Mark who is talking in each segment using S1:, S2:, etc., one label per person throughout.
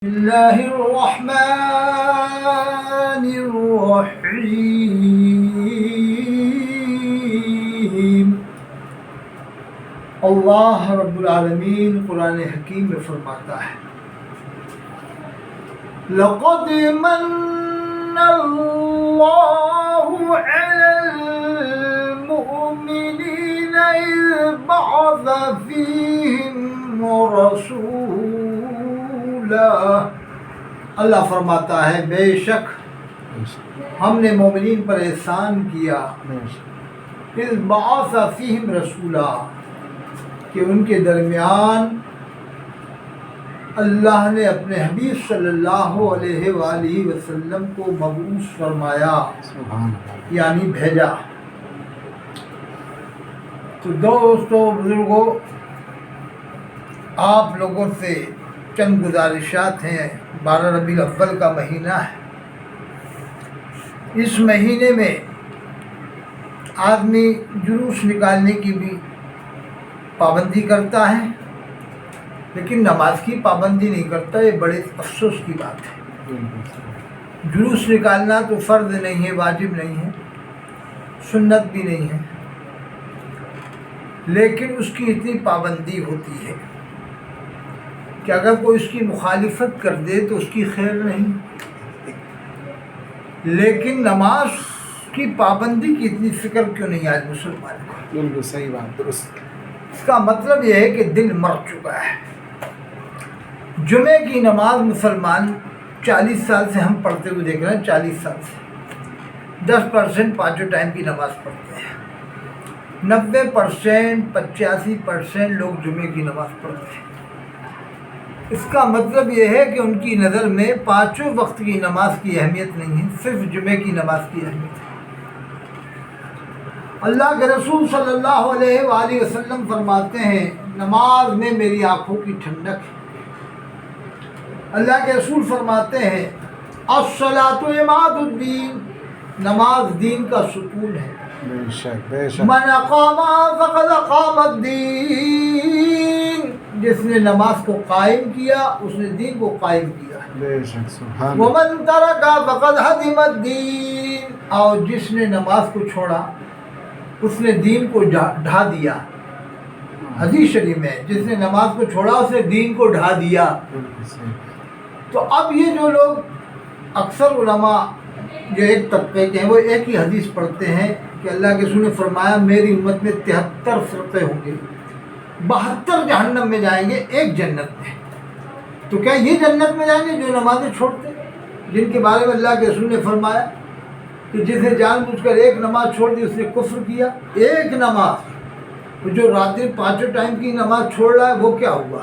S1: بسم اللہ الرحمن الرحیم۔ اللہ رب العالمین قرآن حکیم میں فرماتا ہے، لقد من اللہ علی المؤمنین اذ بعث فیہم رسولا۔ اللہ فرماتا ہے بے شک ہم نے مومنین پر احسان کیا، اذ بعث فیہم رسولا، کہ ان کے درمیان اللہ نے اپنے حبیب صلی اللہ علیہ وآلہ وسلم کو مبعوث فرمایا، یعنی بھیجا۔ تو دوستو بزرگوں، آپ لوگوں سے چند گزارشات ہیں۔ 12 ربیع الاول کا مہینہ ہے۔ اس مہینے میں آدمی جلوس نکالنے کی بھی پابندی کرتا ہے، لیکن نماز کی پابندی نہیں کرتا۔ یہ بڑے افسوس کی بات ہے۔ جلوس نکالنا تو فرض نہیں ہے، واجب نہیں ہے، سنت بھی نہیں ہے، لیکن اس کی اتنی پابندی ہوتی ہے کہ اگر کوئی اس کی مخالفت کر دے تو اس کی خیر نہیں۔ لیکن نماز کی پابندی کی اتنی فکر کیوں نہیں آج مسلمان کو؟
S2: بالکل صحیح بات، درست۔
S1: اس کا مطلب یہ ہے کہ دل مر چکا ہے۔ جمعے کی نماز مسلمان 40 سال سے ہم پڑھتے ہوئے دیکھ رہے ہیں، 40 سال سے 10% پانچوں ٹائم کی نماز پڑھتے ہیں، 90% 85% لوگ جمعے کی نماز پڑھتے ہیں۔ اس کا مطلب یہ ہے کہ ان کی نظر میں پانچوں وقت کی نماز کی اہمیت نہیں ہے، صرف جمعے کی نماز کی اہمیت ہے۔ اللہ کے رسول صلی اللہ علیہ وآلہ وسلم فرماتے ہیں، نماز میں میری آنکھوں کی ٹھنڈک ہے۔ اللہ کے رسول فرماتے ہیں، الصلاۃ عماد الدین، نماز دین کا ستون ہے۔
S2: بے شک بے شک۔
S1: من اقام فقد اقام الدین، جس نے نماز کو قائم کیا اس نے دین کو قائم کیا۔
S2: بے شک، سبحان اللہ۔
S1: ومن ترک فقد ہدم الدین، اور جس نے نماز کو چھوڑا اس نے دین کو ڈھا دیا۔ حدیث شریف میں جس نے نماز کو چھوڑا اس نے دین کو ڈھا دیا۔
S2: بالکل صحیح۔
S1: تو اب یہ جو لوگ اکثر علماء جو ایک طبقے کے ہیں وہ ایک ہی حدیث پڑھتے ہیں کہ اللہ کے رسول نے فرمایا میری امت میں 73 فرقے ہوں گے، 72 جہنم میں جائیں گے، ایک جنت میں۔ تو کیا یہ جنت میں جائیں گے جو نمازیں چھوڑتے ہیں، جن کے بارے میں اللہ کے رسول نے فرمایا کہ جس نے جان بوجھ کر ایک نماز چھوڑ دی اس نے کفر کیا؟ ایک نماز، جو رات دن پانچوں ٹائم کی نماز چھوڑ رہا ہے وہ کیا ہوا؟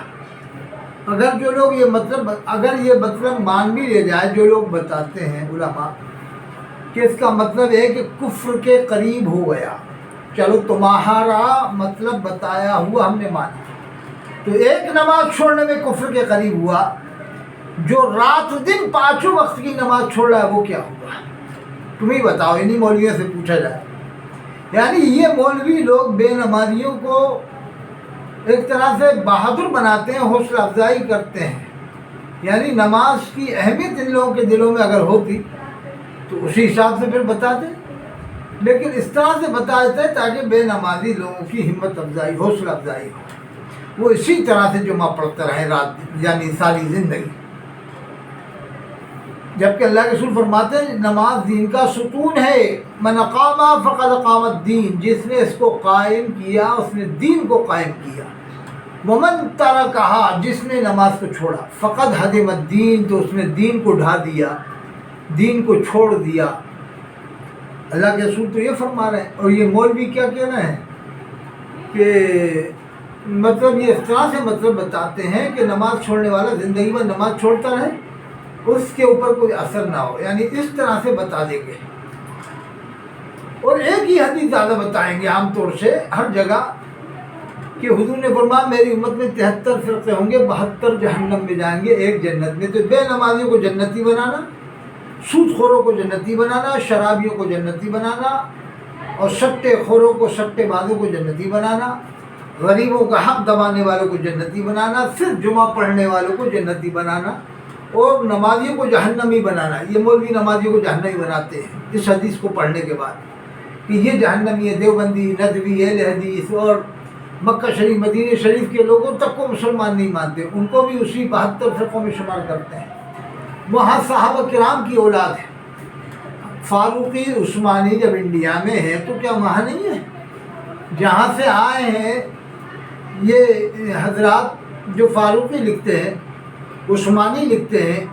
S1: اگر جو لوگ یہ مطلب مان بھی لے جائے، جو لوگ بتاتے ہیں علماء کہ اس کا مطلب ہے کہ کفر کے قریب ہو گیا، چلو تمہارا مطلب بتایا ہوا ہم نے مانا، تو ایک نماز چھوڑنے میں کفر کے قریب ہوا، جو رات دن پانچوں وقت کی نماز چھوڑ رہا ہے وہ کیا ہوا؟ تم ہی بتاؤ، انہی مولویوں سے پوچھا جائے۔ یعنی یہ مولوی لوگ بے نمازیوں کو ایک طرح سے بہادر بناتے ہیں، حوصلہ افزائی کرتے ہیں۔ یعنی نماز کی اہمیت ان لوگوں کے دلوں میں اگر ہوتی تو اسی حساب سے پھر بتاتے، لیکن اس طرح سے بتا دیتے تاکہ بے نمازی لوگوں کی ہمت افزائی، حوصلہ افزائی ہو، وہ اسی طرح سے جمعہ پڑھتے رہیں رات دن، یعنی ساری زندگی۔ جبکہ اللہ کے رسول فرماتے ہیں نماز دین کا ستون ہے، من اقام فقد اقام الدین، جس نے اس کو قائم کیا اس نے دین کو قائم کیا۔ ومن ترکہا، جس نے نماز کو چھوڑا، فقد ہدم الدین، تو اس نے دین کو ڈھا دیا، دین کو چھوڑ دیا۔ اللہ کے رسول تو یہ فرما رہے ہیں، اور یہ مولوی کیا کہہ رہے ہیں کہ مطلب یہ اس طرح سے مطلب بتاتے ہیں کہ نماز چھوڑنے والا زندگی میں نماز چھوڑتا رہے، اس کے اوپر کوئی اثر نہ ہو، یعنی اس طرح سے بتا دیں گے۔ اور ایک ہی حدیث زیادہ بتائیں گے عام طور سے ہر جگہ کہ حضور نے فرمایا میری امت میں 73 فرقے ہوں گے، 72 جہنم میں جائیں گے، ایک جنت میں۔ تو بے نمازیوں کو جنتی بنانا، سود خوروں کو جنتی بنانا، شرابیوں کو جنتی بنانا، اور سٹے خوروں کو، سٹے بازوں کو جنتی بنانا، غریبوں کا حق دبانے والوں کو جنتی بنانا، صرف جمعہ پڑھنے والوں کو جنتی بنانا، اور نمازیوں کو جہنمی بنانا، یہ مولوی نمازیوں کو جہنمی بناتے ہیں اس حدیث کو پڑھنے کے بعد کہ یہ جہنمی ہے، دیوبندی، ندوی، اہل حدیث اور مکہ شریف مدینہ شریف کے لوگوں تک کو مسلمان نہیں مانتے، ان کو بھی اسی 72 فرقوں میں شمار کرتے ہیں۔ وہاں صحابہ کرام کی اولاد ہے، فاروقی عثمانی جب انڈیا میں ہے تو کیا وہاں نہیں ہے؟ جہاں سے آئے ہیں یہ حضرات جو فاروقی لکھتے ہیں، عثمانی لکھتے ہیں،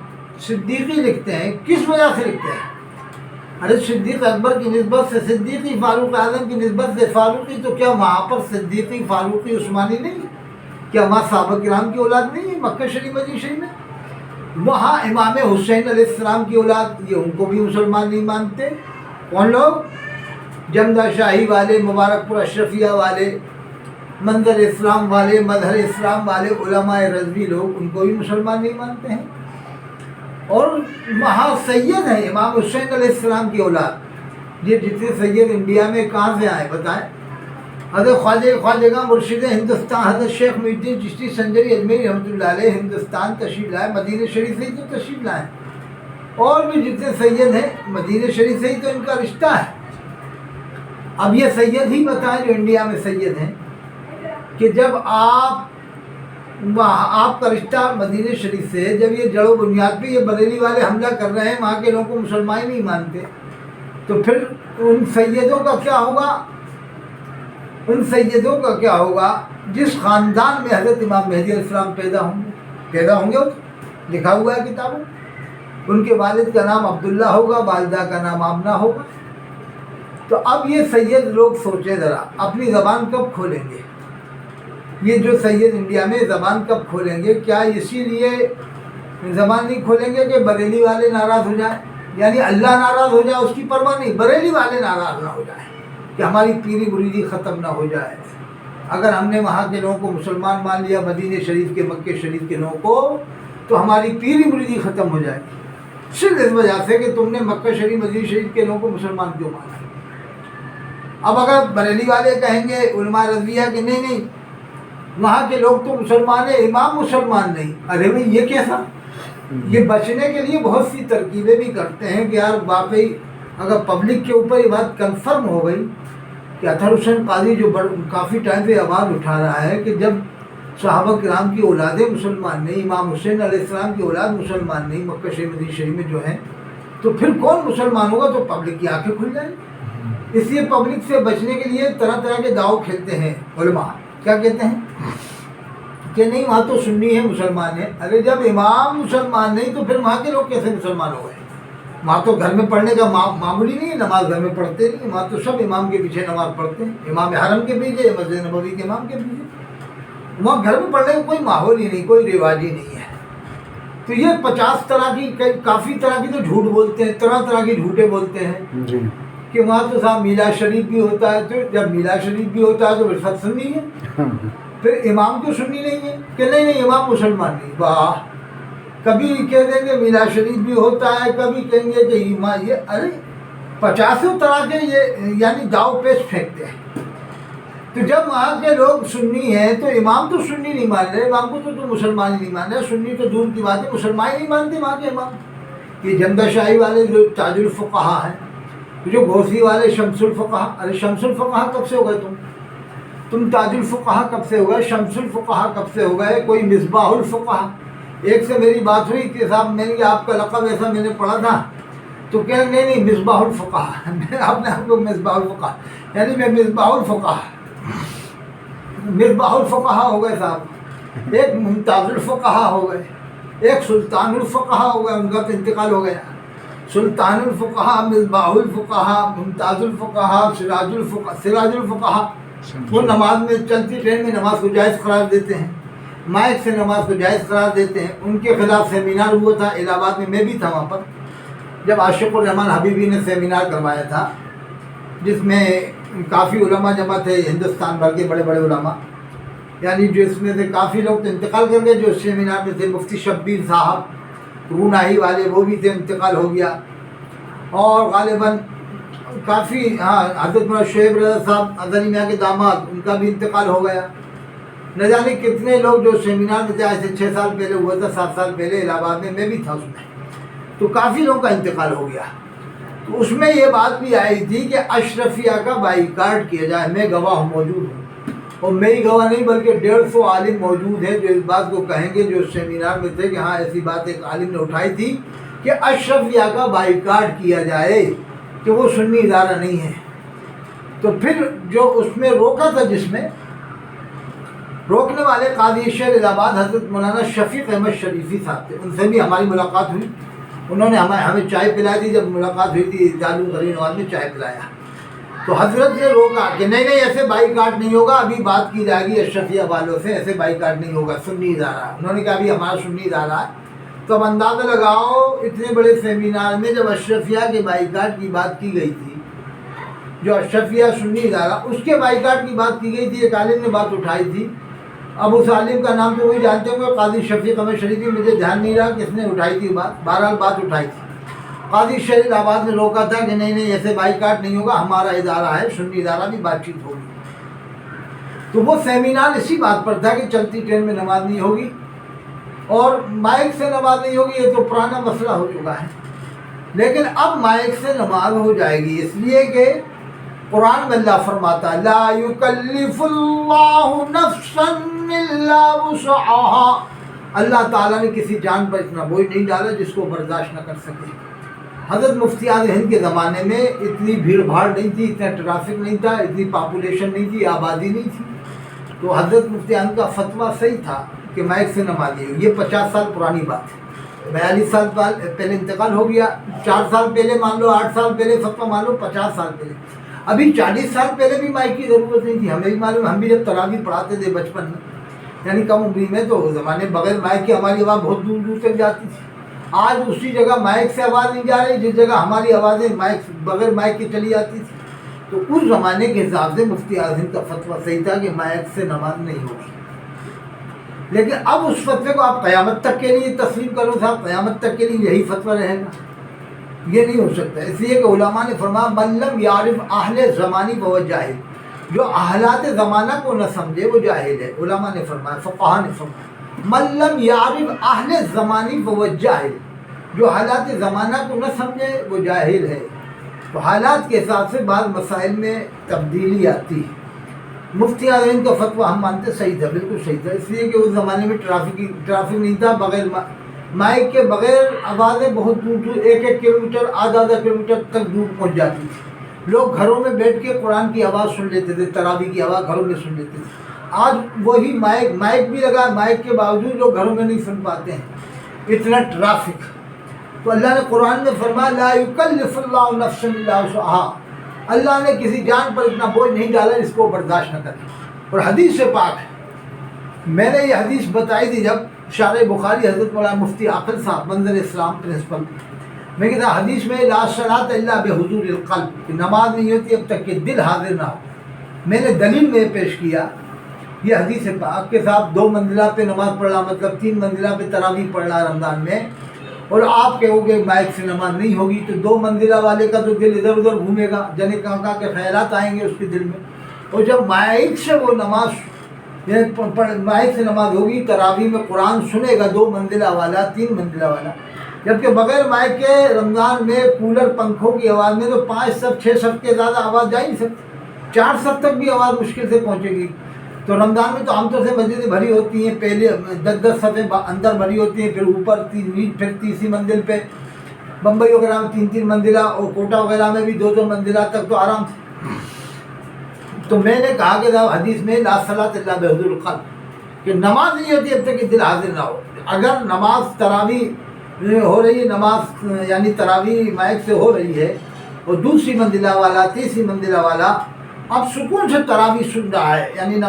S1: صدیقی لکھتے ہیں، کس وجہ سے لکھتے ہیں؟ ارے صدیق اکبر کی نسبت سے صدیقی، فاروق اعظم کی نسبت سے فاروقی، تو کیا وہاں پر صدیقی فاروقی عثمانی نہیں؟ کیا وہاں صحابہ کرام کی اولاد نہیں ہے مکہ شریف مدینہ شریف میں؟ وہاں امام حسین علیہ السلام کی اولاد، یہ ان کو بھی مسلمان نہیں مانتے۔ کون لوگ؟ جمدہ شاہی والے، مبارک پور اشرفیہ والے، منظر اسلام والے، مظہر اسلام والے علماء رضوی لوگ، ان کو بھی مسلمان نہیں مانتے ہیں۔ اور وہاں سید ہیں امام حسین علیہ السلام کی اولاد، یہ جتنے سید انڈیا میں کہاں سے آئے بتائیں؟ حضرت خواجہ مرشد ہندوستان حضرت شیخ محی الدین چشتی سنجری اجمیری رحمۃ اللہ علیہ ہندوستان تشریف لائے، مدینہ شریف سے ہی تو تشریف لائے، اور بھی جتنے سید ہیں مدینہ شریف سے ہی تو ان کا رشتہ ہے۔ اب یہ سید ہی بتائیں جو انڈیا میں سید ہیں کہ جب آپ کا رشتہ مدینہ شریف سے ہے، جب یہ جڑ و بنیاد پہ یہ بریلی والے حملہ کر رہے ہیں، وہاں کے لوگوں کو مسلمان نہیں مانتے، تو پھر ان سیدوں کا کیا ہوگا؟ ان سیدوں کا کیا ہوگا جس خاندان میں حضرت امام مہدی علیہ السلام پیدا ہوں گے، لکھا ہوا ہے کتابوں، ان کے والد کا نام عبداللہ ہوگا، والدہ کا نام آمنہ ہوگا۔ تو اب یہ سید لوگ سوچیں ذرا، اپنی زبان کب کھولیں گے؟ یہ جو سید انڈیا میں زبان کب کھولیں گے؟ کیا اسی لیے زبان نہیں کھولیں گے کہ بریلی والے ناراض ہو جائیں؟ یعنی اللہ ناراض ہو جائے اس کی پرواہ نہیں، بریلی والے ناراض نہ ہو جائیں کہ ہماری پیری مریدی ختم نہ ہو جائے۔ اگر ہم نے وہاں کے لوگوں کو مسلمان مان لیا، مدینہ شریف کے مکہ شریف کے لوگوں کو، تو ہماری پیری مریدی ختم ہو جائے گی، صرف اس وجہ سے کہ تم نے مکہ شریف مدینہ شریف کے لوگوں کو مسلمان کیوں مانا۔ اب اگر بریلی والے کہیں گے علماء رضویہ کہ نہیں وہاں کے لوگ تو مسلمان ہیں، امام مسلمان نہیں، ارے بھائی یہ کیسا؟ یہ بچنے کے لیے بہت سی ترکیبیں بھی کرتے ہیں کہ یار واقعی اگر پبلک کے اوپر یہ بات کنفرم ہو گئی کہ اطہر حسین قاضی جو کافی ٹائم سے آواز اٹھا رہا ہے کہ جب صحابہ کرام کی اولادیں مسلمان نہیں، امام حسین علیہ السلام کی اولاد مسلمان نہیں مکہ شریف مدینہ شریف میں جو ہیں، تو پھر کون مسلمان ہوگا؟ تو پبلک کی آنکھیں کھل جائیں۔ اس لیے پبلک سے بچنے کے لیے طرح طرح کے دعوے کھیلتے ہیں علماء، کیا کہتے ہیں کہ نہیں وہاں تو سنی ہے مسلمان ہے۔ ارے جب امام مسلمان نہیں تو پھر وہاں کے لوگ کیسے مسلمان ہو گئے؟ وہاں تو گھر میں پڑھنے کا معمولی نہیں ہے، نماز گھر میں پڑھتے نہیں، وہاں تو سب امام کے پیچھے نماز پڑھتے ہیں، امام حرم کے پیچھے، مسجد نبوی کے امام کے پیچھے، وہاں گھر میں پڑھنے کا کوئی ماحول ہی نہیں، کوئی رواج ہی نہیں ہے۔ تو یہ 50 طرح کی کافی طرح کی تو جھوٹ بولتے ہیں، طرح طرح کی جھوٹے بولتے ہیں
S2: جی
S1: کہ وہاں تو صاحب میلاد شریف بھی ہوتا ہے، تو جب میلاد شریف بھی ہوتا ہے تو پھر سب سنی ہے، پھر امام کو سنی نہیں ہے کہ نہیں امام مسلمان نہیں۔ واہ، کبھی کہہ دیں گے میلاد شریف بھی ہوتا ہے، کبھی کہیں گے کہ امام، یہ ارے 50 طرح کے یہ یعنی داؤ پیش پھینکتے ہیں۔ تو جب وہاں کے لوگ سنی ہیں تو امام تو سنی نہیں مان رہے، امام کو تو مسلمان ہی نہیں مان رہے، سنی تو دور کی بات ہے، مسلمان ہی نہیں مانتے وہاں کے امام۔ یہ جمدہ شاہی والے جو تاج الفقہا ہیں، جو گھوسی والے شمس الفقہا، ارے شمس الفقہا کب سے ہو گئے تم تاج الفقہا کب سے ہو گئے، شمس الفقہا کب سے ہو گئے، کوئی مصباح الفقہا؟ ایک سے میری بات ہوئی کہ صاحب میں نے آپ کا لقب ایسا میں نے پڑھا تھا، تو کہہ نہیں مصباح الفقہا، میں اپنے آپ کو مصباح الفقہا، یعنی میں مصباح الفقہا، مصباح الفقہا ہو گئے صاحب، ایک ممتاز الفقہا ہو گئے، ایک سلطان الفقہا ہو گئے، ان کا تو انتقال ہو گیا، سلطان الفقہا، مصباح الفقہا، ممتاز الفقہا، سراج الفقہا، وہ نماز میں چلتی ٹرین میں نماز کو جائز قرار دیتے ہیں، مائک سے نماز کو جائز قرار دیتے ہیں۔ ان کے خلاف سیمینار ہوا تھا الہ آباد میں بھی تھا وہاں پر، جب عاشق الرحمن حبیبی نے سیمینار کروایا تھا، جس میں کافی علماء جمع تھے ہندوستان بھر کے بڑے بڑے علماء، یعنی جو اس میں سے کافی لوگ تو انتقال کر گئے، جو سیمینار میں تھے مفتی شبیر صاحب روناہی والے وہ بھی تھے، انتقال ہو گیا، اور غالباً کافی حضرت مولانا شعیب رضا صاحب ازہری میاں کے داماد، ان کا بھی انتقال ہو گیا، نہ جانے کتنے لوگ جو سیمینار میں جائے سے 6 سال پہلے ہوا تھا، 7 سال پہلے الہ آباد میں بھی تھا اس میں، تو کافی لوگوں کا انتقال ہو گیا۔ تو اس میں یہ بات بھی آئی تھی کہ اشرفیہ کا بائیکاٹ کیا جائے۔ میں گواہ موجود ہوں، اور میں ہی گواہ نہیں بلکہ 150 عالم موجود ہیں جو اس بات کو کہیں گے، جو سیمینار میں تھے، کہ ہاں ایسی بات ایک عالم نے اٹھائی تھی کہ اشرفیہ کا بائیکاٹ کیا جائے، کہ وہ سنی ادارہ نہیں ہے۔ تو پھر جو اس میں روکا تھا، جس میں روکنے والے قاضی شہر الہ آباد حضرت مولانا شفیق احمد شریفی صاحب تھے، ان سے بھی ہماری ملاقات ہوئی۔ انہوں نے ہمیں چائے پلائی تھی، جب ملاقات ہوئی تھی دارالعلوم غریب نواز میں چائے پلایا، تو حضرت نے روکا کہ نہیں ایسے بائیکاٹ نہیں ہوگا، ابھی بات کی جائے گی اشرفیہ والوں سے، ایسے بائیکاٹ نہیں ہوگا، سنی ادارہ۔ انہوں نے کہا ابھی ہمارا سنی ادارہ ہے۔ تو اب اندازہ لگاؤ، اتنے بڑے سیمینار میں جب اشرفیہ کے بائیکاٹ کی بات کی گئی تھی، جو اشرفیہ سنی ادارہ، اس کے بائیکاٹ کی بات کی گئی تھی، ایک عالم نے بات اٹھائی تھی۔ اب اس عالم کا نام تو وہی جانتے ہوں گے، قاضی شفیق احمد شریفی، مجھے دھیان نہیں رہا کس نے اٹھائی تھی بات، بہرحال بات اٹھائی تھی۔ قاضی شہر الہ آباد نے روکا تھا کہ نہیں ایسے بائیکاٹ نہیں ہوگا، ہمارا ادارہ ہے، سنی ادارہ بھی بات چیت ہوگی۔ تو وہ سیمینار اسی بات پر تھا کہ چلتی ٹرین میں نماز نہیں ہوگی اور مائک سے نماز نہیں ہوگی، یہ تو پرانا مسئلہ ہو چکا ہے۔ لیکن اب مائک سے نماز ہو جائے گی، اس لیے کہ قرآن میں اللہ فرماتا لا یکلف اللہ نفسا الا وسعها، اللہ تعالیٰ نے کسی جان پر اتنا بوجھ نہیں ڈالا جس کو برداشت نہ کر سکے۔ حضرت مفتی اعظم ہند کے زمانے میں اتنی بھیڑ بھاڑ نہیں تھی، اتنا ٹریفک نہیں تھا، اتنی پاپولیشن نہیں تھی، آبادی نہیں تھی، تو حضرت مفتی اعظم کا فتویٰ صحیح تھا کہ مائک سے نماز نہیں ہوگی۔ یہ 50 سال پرانی بات ہے، 42 سال پہلے انتقال ہو گیا، 4 سال پہلے مان لو، 8 سال پہلے فتویٰ مان لو، 50 سال پہلے۔ ابھی 40 سال پہلے بھی مائک کی ضرورت نہیں تھی، ہمیں بھی معلوم، ہم بھی جب تراویح پڑھاتے تھے بچپن میں، یعنی کم عمری میں، تو زمانے بغیر مائک کی ہماری آواز بہت دور دور تک جاتی تھی۔ آج اسی جگہ مائک سے آواز نہیں جا رہی جس جگہ ہماری آوازیں بغیر مائک کی چلی جاتی تھی۔ تو اس زمانے کے حساب سے مفتی اعظم کا فتویٰ صحیح تھا کہ مائک سے نماز نہیں ہوگی۔ لیکن اب اس فتوے کو آپ قیامت تک کے لیے تسلیم کرو صاحب، قیامت تک کے لیے یہی فتویٰ رہے گا، یہ نہیں ہو سکتا۔ اس لیے کہ علماء نے فرمایا من لم یعرف اہل زمانی فہو جاہل، جو حالات زمانہ کو نہ سمجھے وہ جاہل ہے۔ علماء نے فرمایا، فقہاء نے فرمایا من لم یعرف اہل زمانی فہو جاہل، جو حالات زمانہ کو نہ سمجھے وہ جاہل ہے۔ تو حالات کے حساب سے بعض مسائل میں تبدیلی آتی ہے۔ مفتی اعظم کا فتویٰ ہم مانتے صحیح تھا، بالکل صحیح تھا، اس لیے کہ اس زمانے میں ٹرافک نہیں تھا، بغیر مائک کے بغیر آوازیں بہت دور دور، 1 کلومیٹر، آدھا کلومیٹر تک دور پہنچ جاتی تھی۔ لوگ گھروں میں بیٹھ کے قرآن کی آواز سن لیتے تھے، تراویح کی آواز گھروں میں سن لیتے تھے۔ آج وہی مائک بھی لگا، مائک کے باوجود لوگ گھروں میں نہیں سن پاتے ہیں، اتنا ٹرافک۔ تو اللہ نے قرآن میں فرمایا لا یکلف اللہ نفسا الا وسعها، اللہ نے کسی جان پر اتنا بوجھ نہیں ڈالا جس کو برداشت نہ کرے۔ اور حدیث سے پاک ہے، میں نے یہ حدیث بتائی تھی جب شارح بخاری حضرت مولانا مفتی عاقل صاحب منظر اسلام پرنسپل، میں کہتا حدیث میں لا صلاۃ الا بحضور القلب، کہ نماز نہیں ہوتی اب تک کہ دل حاضر نہ ہو۔ میں نے دلیل میں پیش کیا یہ حدیث پاک کے ساتھ 2 منزلہ پہ نماز پڑھنا، مطلب 3 منزلہ پہ تراویح پڑھنا رمضان میں، اور آپ کہو گے مائک سے نماز نہیں ہوگی، تو 2 منزلہ والے کا تو دل ادھر ادھر گھومے گا، جنے کہاں کے خیالات آئیں گے اس کے دل میں۔ اور جب مائک سے وہ نماز، مائک سے نماز ہوگی، تراویح میں قرآن سنے گا 2 منزلہ والا، 3 منزلہ والا، جبکہ بغیر مائک کے رمضان میں کولر پنکھوں کی آواز میں تو 5 صف 6 صف کے زیادہ آواز جا ہی نہیں سکتی، 4 صف تک بھی آواز مشکل سے پہنچے گی۔ تو رمضان میں تو عام طور سے مسجدیں بھری ہوتی ہیں، پہلے 10 صفیں اندر بھری ہوتی ہیں، پھر اوپر پھر تیسری منزل پہ، بمبئی وغیرہ میں 3 منزلہ، اور کوٹا وغیرہ میں بھی 2 منزلہ تک تو آرام سے۔ تو میں نے کہا کہ حدیث میں لا صلاۃ الا بحضور القلب، کہ نماز نہیں ہوتی اب تک کہ دل حاضر نہ ہو۔ اگر نماز تراویح ہو رہی ہے، نماز یعنی تراویح مائک سے ہو رہی ہے، اور دوسری منزلہ والا، تیسری منزلہ والا اب سکون سے تراویح سن رہا ہے، یعنی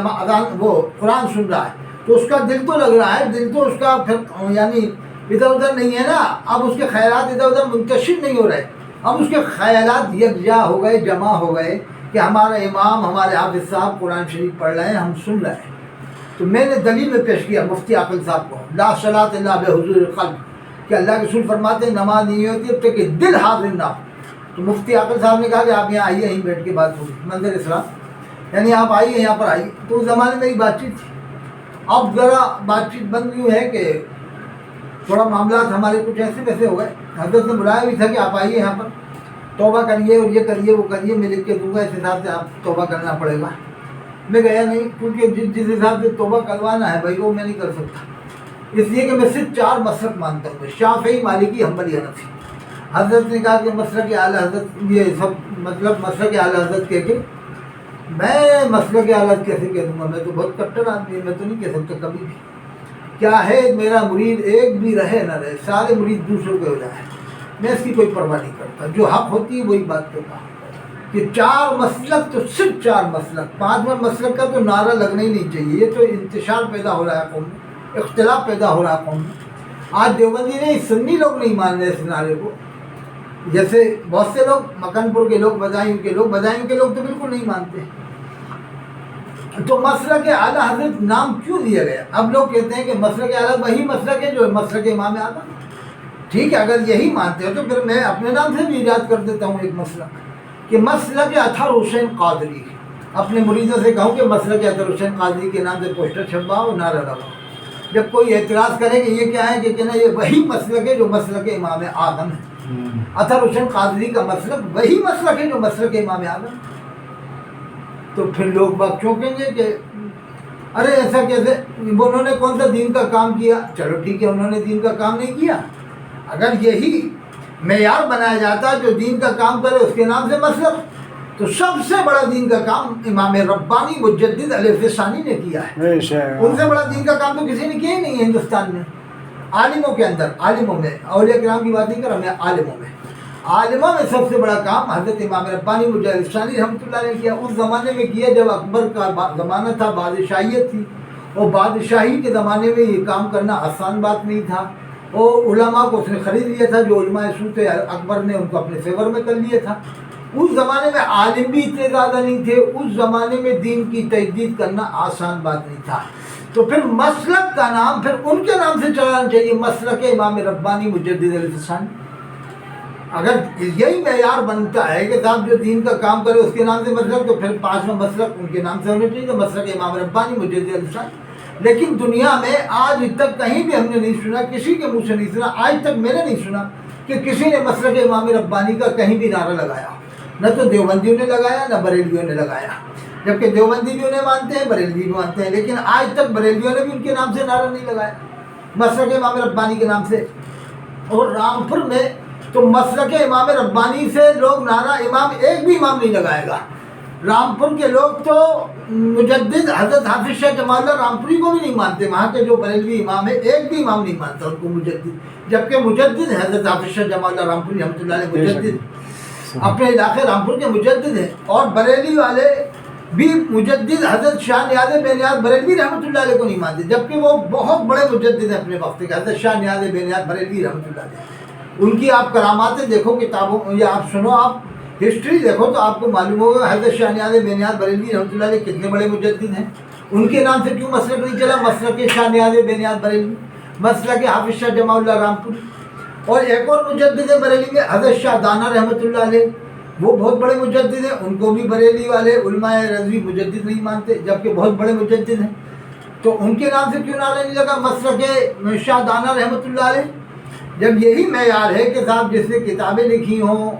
S1: وہ قرآن سن رہا ہے، تو اس کا دل تو لگ رہا ہے، دل تو اس کا پھر یعنی ادھر ادھر نہیں ہے نا، اب اس کے خیالات ادھر ادھر منتشر نہیں ہو رہے، اب اس کے خیالات یکجا ہو گئے، جمع ہو گئے کہ ہمارا امام، ہمارے حافظ صاحب قرآن شریف پڑھ رہے ہیں، ہم سن رہے ہیں۔ تو میں نے دلیل میں پیش کیا مفتی عاقل صاحب کو لا صلاۃ الا بحضور القلب، کہ اللہ کے رسول فرماتے ہیں نماز نہیں ہوتی اب تک کہ دل حاضر نہ ہو۔ تو مفتی عاقل صاحب نے کہا کہ آپ یہاں آئیے، یہیں بیٹھ کے بات ہوگی، منظر اسلام، یعنی آپ آئیے، یہاں پر آئیے۔ تو اس زمانے میں یہ بات چیت تھی، اب ذرا بات چیت بند یوں ہے کہ تھوڑا معاملات ہمارے کچھ ایسے ویسے ہو گئے. حضرت نے بلایا بھی تھا کہ آپ آئیے یہاں پر توبہ کریے اور یہ کریے وہ کریے، میں لکھ کے دوں گا، اس حساب سے آپ توبہ کرنا پڑے گا. میں گیا نہیں، کیونکہ جس حساب سے توبہ کروانا ہے بھائی وہ میں نہیں کر سکتا، اس لیے کہ میں صرف 4 مسلک مانتا ہوں، شافعی، مالکی، حنبلی، حنفی. حضرت نے کہا کہ مسلک اعلیٰ حضرت یہ سب مطلب مسلک اعلیٰ حضرت کہہ کے میں مسلک اعلیٰ حضرت کیسے کہہ دوں گا؟ میں تو بہت کٹر آدمی ہوں، میں تو نہیں کہہ سکتا کبھی بھی. کیا ہے میرا مرید ایک بھی رہے نہ رہے، سارے مرید دوسروں کے ہو جائے، میں اس کی کوئی پرواہ نہیں کرتا. جو حق ہوتی ہے وہی بات کرتا ہوں کہ 4 مسلک تو صرف 4 مسلک، 5واں مسلک کا تو نعرہ لگنا ہی نہیں چاہیے. یہ تو انتشار پیدا ہو رہا ہے قوم میں، اختلاف پیدا ہو رہا ہے قوم میں. آج دیوبندی نہیں، سنی لوگ نہیں مان رہے اس نعرے کو. جیسے بہت سے لوگ مکن پور کے لوگ، بدایوں کے لوگ تو بالکل نہیں مانتے. تو مسلک اعلیٰ حضرت نام کیوں دیا گیا؟ اب لوگ کہتے ہیں کہ مسلک اعلیٰ وہی مسلک ہے جو مسلک امام اعظم. ٹھیک ہے، اگر یہی مانتے ہو تو پھر میں اپنے نام سے بھی ایجاد کر دیتا ہوں ایک مسلک کہ مسلک اطہر حسین قادری. اپنے مریدوں سے کہوں کہ مسلک اطہر حسین قادری کے نام سے پوسٹر چھپواؤ، نعرہ لگاؤ. جب کوئی اعتراض کرے کہ یہ کیا ہے کہ کہنا یہ وہی مسلک ہے جو مسلک امام اعظم ہے. اطہر حسین قادری کا مسلک وہی مسلک ہے جو مسلک امام اعظم. تو پھر لوگ بات کیوں کہیں گے کہ ارے ایسا کیسے، انہوں نے کون سا دین کا کام کیا؟ چلو ٹھیک ہے، انہوں نے دین کا کام نہیں کیا. اگر یہی معیار بنایا جاتا جو دین کا کام کرے اس کے نام سے مسلک، تو سب سے بڑا دین کا کام امام ربانی مجدد علیہ ثانی نے کیا ہے. ان سے بڑا دین کا کام تو کسی نے کیا ہی نہیں ہے ہندوستان میں. عالموں کے اندر، عالموں میں، اولیاء کرام کی بات نہیں کر رہا میں، عالموں میں سب سے بڑا کام حضرت امام ربانی مجدد علیہ ثانی رحمۃ اللہ نے کیا. اس زمانے میں کیا جب اکبر کا زمانہ تھا، بادشاہیت تھی، اور بادشاہی کے زمانے میں یہ کام کرنا آسان بات نہیں تھا. اور علماء کو اس نے خرید لیا تھا، جو علماء سو تھے اکبر نے ان کو اپنے فیور میں کر لیا تھا. اس زمانے میں عالم بھی اتنے زیادہ نہیں تھے، اس زمانے میں دین کی تجدید کرنا آسان بات نہیں تھا. تو پھر مسلک کا نام پھر ان کے نام سے چلانا چاہیے، مسلک امام ربانی مجدد علیہ ثانی. اگر یہی معیار بنتا ہے کہ صاحب جو دین کا کام کرے اس کے نام سے مسلک، تو پھر 5واں مسلک ان کے نام سے ہونا چاہیے، مسلک امام ربانی مجدد علیہ ثانی. لیکن دنیا میں آج تک کہیں بھی ہم نے نہیں سنا، کسی کے منہ سے نہیں سنا، آج تک میں نے نہیں سنا کہ کسی نے مسلک امام ربانی کا کہیں بھی نعرہ لگایا. نہ تو دیوبندیوں نے لگایا، نہ بریلویوں نے لگایا. جبکہ دیوبندی بھی انہیں مانتے ہیں، بریلوی بھی مانتے ہیں، لیکن آج تک بریلویوں نے بھی ان کے نام سے نعرہ نہیں لگایا مسلک امام ربانی کے نام سے. اور رامپور میں تو مسلک امام ربانی سے لوگ نعرہ امام ایک بھی امام نہیں لگائے گا. رامپور کے لوگ تو مجدد حضرت حافظ شاہ جمال اللہ رامپوری کو بھی نہیں مانتے. وہاں کے جو بریلوی امام ہے ایک بھی امام نہیں مانتا ان کو مجدد، جبکہ مجدد ہے حضرت حافظ شاہ جمال اللہ رامپوری رحمۃ اللہ علیہ مجدد، اپنے علاقے رامپور کے مجدد ہیں. اور بریلی والے بھی مجدد حضرت شاہ نیاز بے نیاز بریلوی رحمۃ اللہ علیہ کو نہیں مانتے، جبکہ وہ بہت بڑے مجدد ہیں اپنے وقت کے. حضرت شاہ نیاز بے نیاز بریلوی رحمۃ اللہ علیہ، ان کی آپ کراماتیں دیکھو کتابوں یا آپ سنو، آپ ہسٹری دیکھو تو آپ کو معلوم ہوگا حضرت شاہ نیاز بے نیاز بریلوی رحمۃ اللہ علیہ کتنے بڑے مجدد ہیں. ان کے نام سے کیوں مسلک نہیں چلا؟ مسلک شاہ نیاز بے نیاز بریلوی، مسلک حافظ شاہ جمال اللہ رامپوری. اور ایک اور مجدد ہے بریلی میں حضرت شاہ دانا رحمۃ اللہ علیہ، وہ بہت بڑے مجدد ہیں، ان کو بھی بریلی والے علماء رضوی مجدد نہیں مانتے، جبکہ بہت بڑے مجدد ہیں. تو ان کے نام سے کیوں نعرہ نہیں لگا مسلک شاہ دانا رحمۃ اللہ علیہ؟ جب یہی معیار ہے کہ صاحب جس نے کتابیں لکھی ہوں،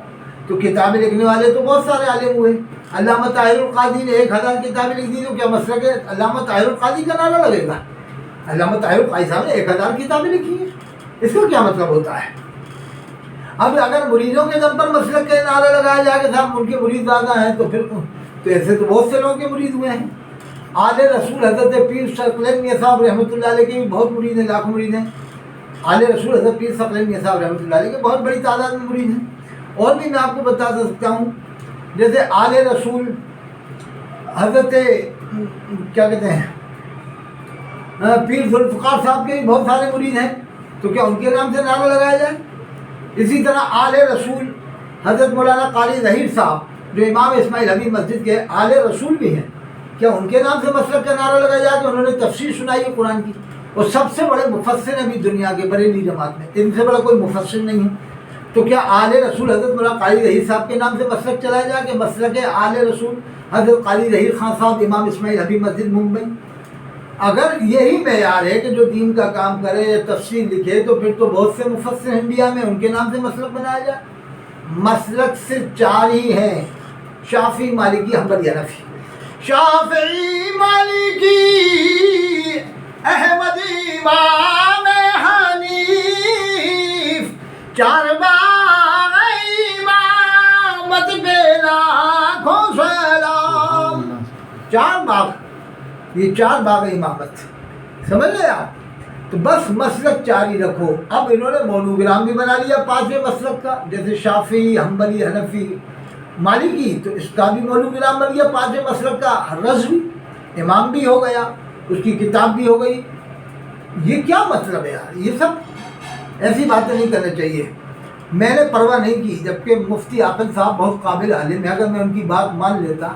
S1: تو کتابیں لکھنے والے تو بہت سارے عالم ہوئے. علامہ طاہر القادری نے 1000 کتابیں لکھ دی، تو کیا مسلک علامہ طاہر القادری کا نعرہ لگے گا؟ علامہ طاہر القادری صاحب نے 1000 کتابیں لکھی ہیں، اس کا کیا مطلب ہوتا ہے؟ اب اگر مریدوں کے دم پر مسلک کا نعرہ لگایا جائے کہ صاحب ان کے مرید زیادہ ہیں، تو پھر تو ایسے تو بہت سے لوگوں کے مرید ہوئے ہیں. آل رسول حضرت پیر ثقلین میاں صاحب رحمۃ اللہ علیہ کے بھی بہت مرید ہیں، لاکھوں مرید ہیں. آل رسول حضرت پیر ثقلین میاں صاحب رحمۃ اللہ علیہ کے بہت بڑی تعداد میں مرید ہیں. اور بھی میں آپ کو بتا سکتا ہوں، جیسے آل رسول حضرت کیا کہتے ہیں پیر ذوالفقار صاحب کے بھی بہت سارے مرید ہیں، تو کیا ان کے نام سے نعرہ لگایا جائے؟ اسی طرح آل رسول حضرت مولانا قاری ظہیر صاحب جو امام اسماعیل حبیب مسجد کے آل رسول بھی ہیں، کیا ان کے نام سے مسلک کا نعرہ لگایا جائے کہ انہوں نے تفسیر سنائی ہے قرآن کی؟ اور سب سے بڑے مفسر ہیں بھی دنیا کے بریلی جماعت میں، ان سے بڑا کوئی مفسر نہیں ہے. تو کیا آل رسول حضرت مولانا قاری ظہیر صاحب کے نام سے مسلک چلایا جائے کہ مسلک آل رسول حضرت قاری ظہیر خان صاحب امام اسماعیل حبیب مسجد ممبئی؟ اگر یہی معیار ہے کہ جو دین کا کام کرے یا تفسیر لکھے تو پھر تو بہت سے مفسر انڈیا میں ان کے نام سے مسلک بنایا جائے. مسلک صرف 4 ہی ہیں: شافعی، مالکی، حنبلی، حنفی. شافعی، مالکی، احمدی، امام حنیف. 4 باغ امامت پہ لاکھوں سلام. 4 باغ، یہ 4 باغ امامت، سمجھ لے آپ. تو بس مسلک 4 ہی رکھو. اب انہوں نے مونوگرام بھی بنا لیا 5ویں مسلک کا، جیسے شافعی، حنبلی، حنفی، مالکی، تو اس کا بھی مونوگرام بن گیا 5ویں مسلک کا. رضوی امام بھی ہو گیا، اس کی کتاب بھی ہو گئی. یہ کیا مطلب ہے یار؟ یہ سب ایسی باتیں نہیں کرنا چاہیے. میں نے پرواہ نہیں کی، جبکہ مفتی عاقل صاحب بہت قابل عالم ہے، اگر میں ان کی بات مان لیتا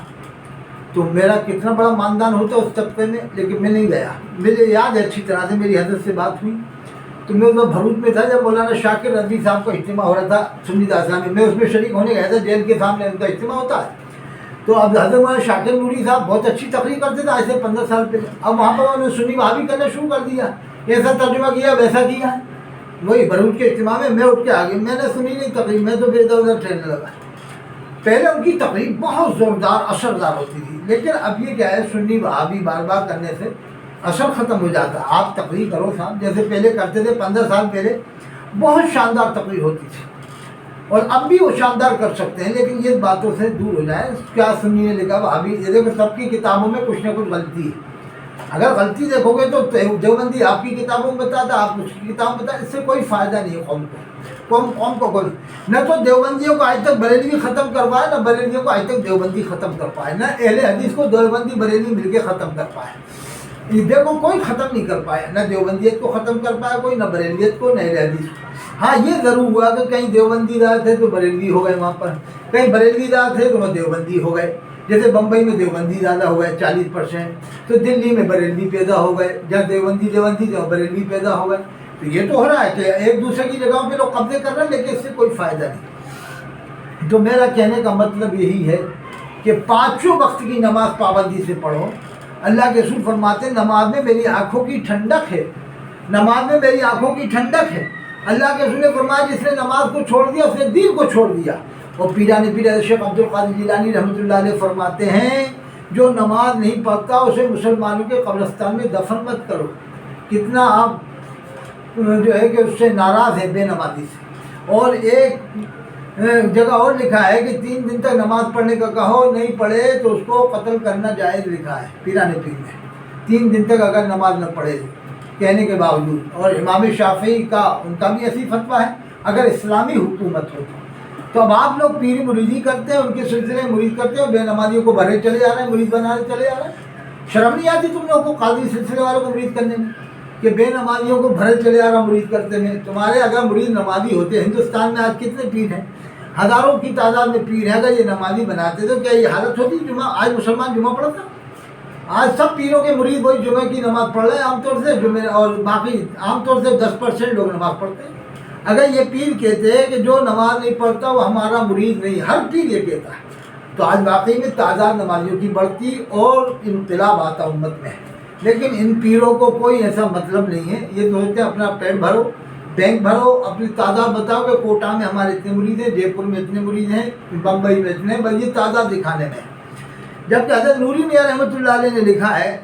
S1: تو میرا کتنا بڑا ماندان ہوتا اس طبقے میں. لیکن میں نہیں گیا. مجھے یاد ہے اچھی طرح سے، میری حضرت سے بات ہوئی تو میں اس وقت بھروچ میں تھا جب مولانا شاکر رضوی صاحب کا اجتماع ہو رہا تھا سنی داسا میں. میں اس میں شریک ہونے گیا تھا، جیل کے سامنے ان کا اجتماع ہوتا ہے. تو اب حضرت مولانا شاکر نوری صاحب بہت اچھی تقریر کرتے تھے آج سے 15 سال پہلے. اب وہاں پر انہوں نے سنی وہابی کرنا شروع کر دیا، ایسا ترجمہ کیا ویسا کیا. وہی بھروچ کے اجتماع میں اٹھ کے آ گئی. میں نے سنی نہیں تقریر، میں تو ادھر ادھر ٹھہرنے لگا. پہلے ان کی تقریر بہت زوردار اثردار ہوتی تھی، لیکن اب یہ کیا ہے، سنی وہابی بار بار کرنے سے اثر ختم ہو جاتا ہے. آپ تقریر کرو صاحب جیسے پہلے کرتے تھے 15 سال پہلے، بہت شاندار تقریر ہوتی تھی، اور اب بھی وہ شاندار کر سکتے ہیں. لیکن یہ باتوں سے دور ہو جائیں. کیا سنی نے لکھا وہابی، یہ دیکھو سب کی کتابوں میں کچھ نہ کچھ غلطی ہے. اگر غلطی دیکھو گے تو دیوبندی آپ کی کتابوں میں بتاتا، آپ اس کی کتاب بتا، اس سے کوئی فائدہ نہیں ہے قوم کو کوئی. نہ تو دیوبندیوں کو آج تک بریلوی ختم کر پائے، نہ بریلویوں کو آج تک دیوبندی ختم کر پائے، نہ اہل حدیث کو دیوبندی بریلوی مل کے ختم کر پائے. یہ دیکھو کوئی ختم نہیں کر پایا، نہ دیوبندیت کو ختم کر پایا کوئی، نہ بریلویت کو، نہ اہل حدیث کو. ہاں یہ ضرور ہوا کہ کہیں دیوبندی دار تھے تو بریلوی ہو گئے وہاں پر، کہیں بریلوی دار تھے تو وہ دیوبندی ہو گئے. جیسے بمبئی میں دیوبندی زیادہ ہو گئے 40%، تو دلی میں بریلوی پیدا ہو گئے. جہاں دیوبندی جہاں بریلوی پیدا ہو گئے. تو یہ تو ہو رہا ہے کہ ایک دوسرے کی جگہوں پہ لوگ قبضے کر رہے ہیں، لیکن اس سے کوئی فائدہ نہیں. تو میرا کہنے کا مطلب یہی ہے کہ 5 وقت کی نماز پابندی سے پڑھو. اللہ کے رسول فرماتے ہیں نماز میں میری آنکھوں کی ٹھنڈک ہے، نماز میں میری آنکھوں کی ٹھنڈک ہے. اللہ کے رسول نے فرمایا جس نے نماز کو چھوڑ دیا اس نے دین کو چھوڑ دیا. اور پیران پیر شیخ عبد القادر جیلانی رحمۃ اللہ علیہ فرماتے ہیں جو نماز نہیں پڑھتا اسے مسلمانوں کے قبرستان میں دفن مت کرو. کتنا آپ جو ہے کہ اس سے ناراض ہے بے نمازی سے. اور ایک جگہ اور لکھا ہے کہ 3 دن تک نماز پڑھنے کا کہو، نہیں پڑھے تو اس کو قتل کرنا جائز لکھا ہے پیران پیر میں. 3 دن تک اگر نماز نہ پڑھے کہنے کے باوجود. اور امام شافعی کا ان کا بھی ایسی فتویٰ ہے اگر اسلامی حکومت ہو تو. اب آپ لوگ پیری مریدی کرتے ہیں، ان کے سلسلے میں مرید کرتے ہیں، بے نمازیوں کو بھرے چلے جا رہے ہیں، مرید بنانے چلے جا رہے ہیں. شرم نہیں آتی تم لوگوں کو قاضی سلسلے والوں کو مرید کرنے میں کہ بے نمازیوں کو بھرے چلے جا رہا مرید کرتے ہیں؟ تمہارے اگر مرید نمازی ہوتے، ہندوستان میں آج کتنے پیر ہیں، ہزاروں کی تعداد میں پیر ہیں، اگر یہ نمازی بناتے تو کیا یہ حالت ہوتی؟ جمعہ آج مسلمان جمعہ پڑھتا؟ آج سب پیروں کے مرید وہی جمعہ کی نماز پڑھ رہے ہیں عام طور سے جمعہ، اور باقی عام طور سے 10% لوگ نماز پڑھتے ہیں. اگر یہ پیر کہتے ہیں کہ جو نماز نہیں پڑھتا وہ ہمارا مرید نہیں، ہر پیر یہ کہتا ہے، تو آج واقعی میں تعداد نمازیوں کی بڑھتی اور انقلاب آتا امت میں. لیکن ان پیروں کو کوئی ایسا مطلب نہیں ہے. یہ سوچتے ہیں اپنا پیٹ بھرو، بینک بھرو، اپنی تعداد بتاؤ کہ کوٹا میں ہمارے اتنے مرید ہیں، جے پور میں اتنے مرید ہیں، بمبئی میں اتنے، بس یہ تعداد دکھانے میں. جبکہ حضرت نوری میاں رحمۃ اللہ علیہ نے لکھا ہے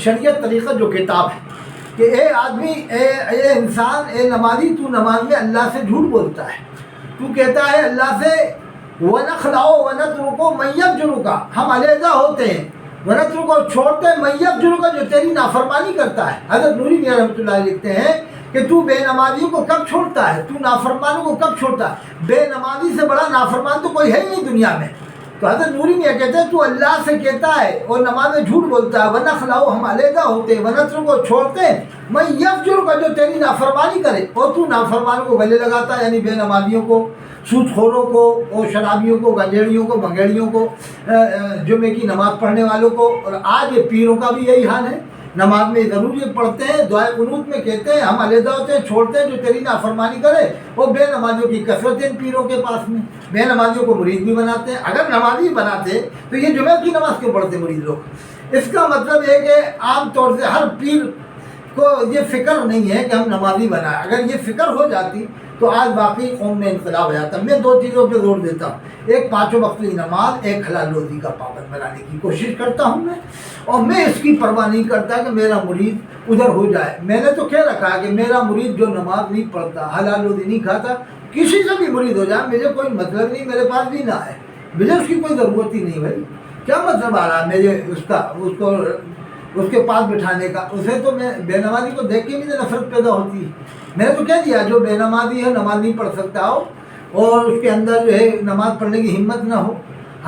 S1: شریعت طریقت جو کتاب ہے کہ اے آدمی، اے انسان، اے نمازی، تو نماز میں اللہ سے جھوٹ بولتا ہے. تو کہتا ہے اللہ سے وَنَخْلَعُ وَنَتْرُكُ مَن يَفْجُرُكَ، ہم علیحدہ ہوتے ہیں، وَنَتْرُكُ چھوڑتے ہیں مَن يَفْجُرُكَ جو تیری نافرمانی کرتا ہے. حضرت نوری میاں رحمۃ اللہ علیہ لکھتے ہیں کہ تو بے نمازیوں کو کب چھوڑتا ہے، تو نافرمانوں کو کب چھوڑتا ہے؟ بے نمازی سے بڑا نافرمان تو کوئی ہے ہی نہیں دنیا میں. تو حضرت نوری میاں کہتے ہیں تو اللہ سے کہتا ہے اور نماز میں جھوٹ بولتا ہے، وَنَخْلَعُ ہم علیحدہ ہوتے ہیں، وَنَتْرُكُ چھوڑتے ہیں مَن يَفْجُرُكَ جو تیری نافرمانی کرے. اور تو نافرمانوں کو گلے لگاتا ہے، یعنی بے نمازیوں کو، سود خوروں کو، اور شرابیوں کو، گنجیڑیوں کو، بھنگیڑیوں کو، جمعے کی نماز پڑھنے والوں کو. اور آج یہ پیروں کا بھی یہی حال ہے. نماز میں ضرور یہ پڑھتے ہیں، دعائے قنوت میں کہتے ہیں ہم علیحدہ ہوتے ہیں، چھوڑتے ہیں جو تیری نافرمانی کرے. اور بے نمازیوں کی کثرت ہے ان پیروں کے پاس میں، بے نمازیوں کو مرید بھی بناتے ہیں. اگر نمازی بناتے تو یہ جمعہ کی نماز کیوں پڑھتے مرید لوگ؟ اس کا مطلب یہ کہ عام طور سے ہر پیر کو یہ فکر نہیں ہے کہ ہم نمازی بنائیں. اگر یہ فکر ہو جاتی تو آج باقی قوم میں انقلاب ہو جاتا. میں دو چیزوں پہ زور دیتا ہوں، ایک پانچوں وقت کی نماز، ایک حلال روزی کا پابند بنانے کی کوشش کرتا ہوں میں، اور میں اس کی پرواہ نہیں کرتا کہ میرا مرید ادھر ہو جائے. میں نے تو کہہ رکھا کہ میرا مرید جو نماز نہیں پڑھتا، حلال روزی نہیں کھاتا، کسی سے بھی مرید ہو جائے مجھے کوئی مطلب نہیں، میرے پاس بھی نہ ہے، مجھے اس کی کوئی ضرورت ہی نہیں. بھائی کیا مطلب آ رہا ہے مجھے اس کے پاس بٹھانے کا؟ اسے تو میں بے نمازی کو دیکھ کے مجھے نفرت پیدا ہوتی ہے. میں نے تو کہہ دیا جو بے نمازی ہے، نماز نہیں پڑھ سکتا ہو اور اس کے اندر جو ہے نماز پڑھنے کی ہمت نہ ہو،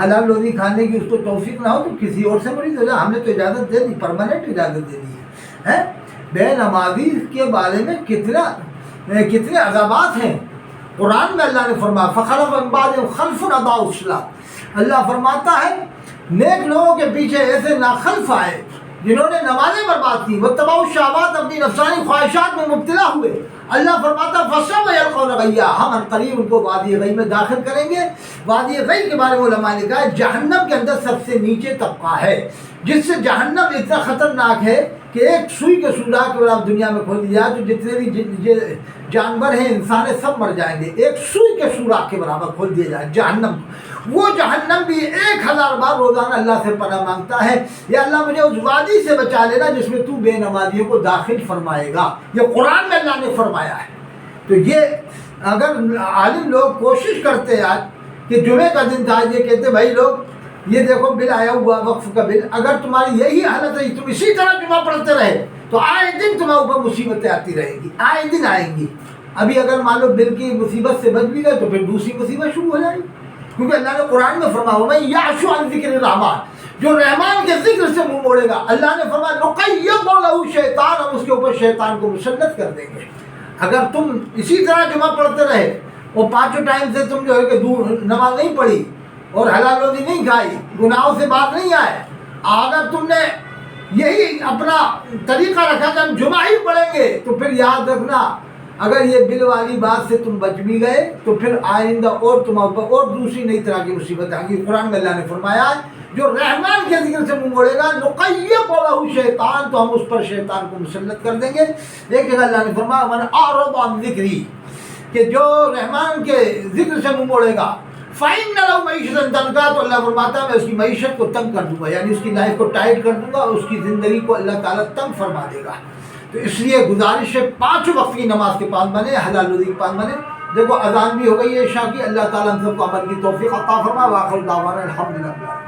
S1: حلال روزی کھانے کی اس کو توفیق نہ ہو، تو کسی اور سے مرید ہو جائے. ہم نے تو اجازت دے دی، پرماننٹ اجازت دے دی ہے. بے نمازی کے بارے میں کتنے عذابات ہیں قرآن میں. اللہ نے فرمایا فخلف من بعدهم خلف اضاعوا الصلاۃ. اللہ فرماتا ہے نیک لوگوں کے پیچھے ایسے ناخلف آئے جنہوں نے نمازیں برباد کی، واتبعوا الشہوات، اپنی نفسانی خواہشات میں مبتلا ہوئے. اللہ فرماتا فسوف یلقون غیا، ہم عنقریب ان کو وادی غی میں داخل کریں گے. وادی غی کے بارے میں علماء نے کہا ہے جہنم کے اندر سب سے نیچے طبقہ ہے، جس سے جہنم اتنا خطرناک ہے کہ ایک سوئی کے سوراخ کے آپ دنیا میں کھول دیا تو جتنے بھی جانور ہیں، انسان ہیں، سب مر جائیں گے. ایک سوئی کے سوراخ کے برابر کھول دیا جائے جہنم. وہ جہنم بھی 1000 بار روزانہ اللہ سے پناہ مانگتا ہے، یا اللہ مجھے اس وادی سے بچا لینا جس میں تو بے نمازیوں کو داخل فرمائے گا. یہ قرآن میں اللہ نے فرمایا ہے. تو یہ اگر عالم لوگ کوشش کرتے آج کہ جمعے کا دن تھا، یہ کہتے بھائی لوگ یہ دیکھو بل آیا ہوا وقف کا بل، اگر تمہاری یہی حالت ہے تم اسی طرح جمعہ پڑھتے رہے تو آئے دن تمہارے اوپر مصیبتیں آتی رہیں گی، آئے دن آئیں گی. ابھی اگر مان لو بل کی مصیبت سے بچ بھی گئے تو پھر دوسری مصیبت شروع ہو جائے گی، کیونکہ اللہ نے قرآن میں فرمایا میں یعش عن ذکر الرحمن، جو رحمان کے ذکر سے منہ موڑے گا، اللہ نے فرمایا نقیض له شیطان، ہم اس کے اوپر شیطان کو مسلط کر دیں گے. اگر تم اسی طرح جمعہ پڑھتے رہے اور پانچوں ٹائم سے تم جو ہے کہ نماز نہیں پڑھی اور حلال روزی نہیں کھائی، گناہوں سے باز نہیں آئے، اگر تم نے یہی اپنا طریقہ رکھا کہ ہم جمعہ ہی پڑھیں گے، تو پھر یاد رکھنا اگر یہ بل والی بات سے تم بچ بھی گئے تو پھر آئندہ اور تم اوپر اور دوسری نئی طرح کی مصیبت آئیں گی. قرآن میں اللہ نے فرمایا جو رحمان کے ذکر سے منہ موڑے گا نقیض له شیطان، تو ہم اس پر شیطان کو مسلط کر دیں گے. ایک جگہ اللہ نے فرمایا من اعرض عن ذکری، کہ جو رحمان کے ذکر سے منہ موڑے گا فَإِنَّ لَهُ مَعِيشَةً ضَنْكَا، تو اللہ فرماتا ہے میں اس کی معیشت کو تنگ کر دوں گا، یعنی اس کی لائف کو ٹائٹ کر دوں گا، اس کی زندگی کو اللہ تعالیٰ تنگ فرما دے گا. تو اس لیے گزارش ہے 5 وقت کی نماز کے پاس بنے، حلال روزی کے پاس بنے. دیکھو اذان بھی ہو گئی ہے عشاء کی. اللہ تعالیٰ ہم سب کو عمل کی توفیق عطا فرما. وآخر دعوانا الحمدللہ.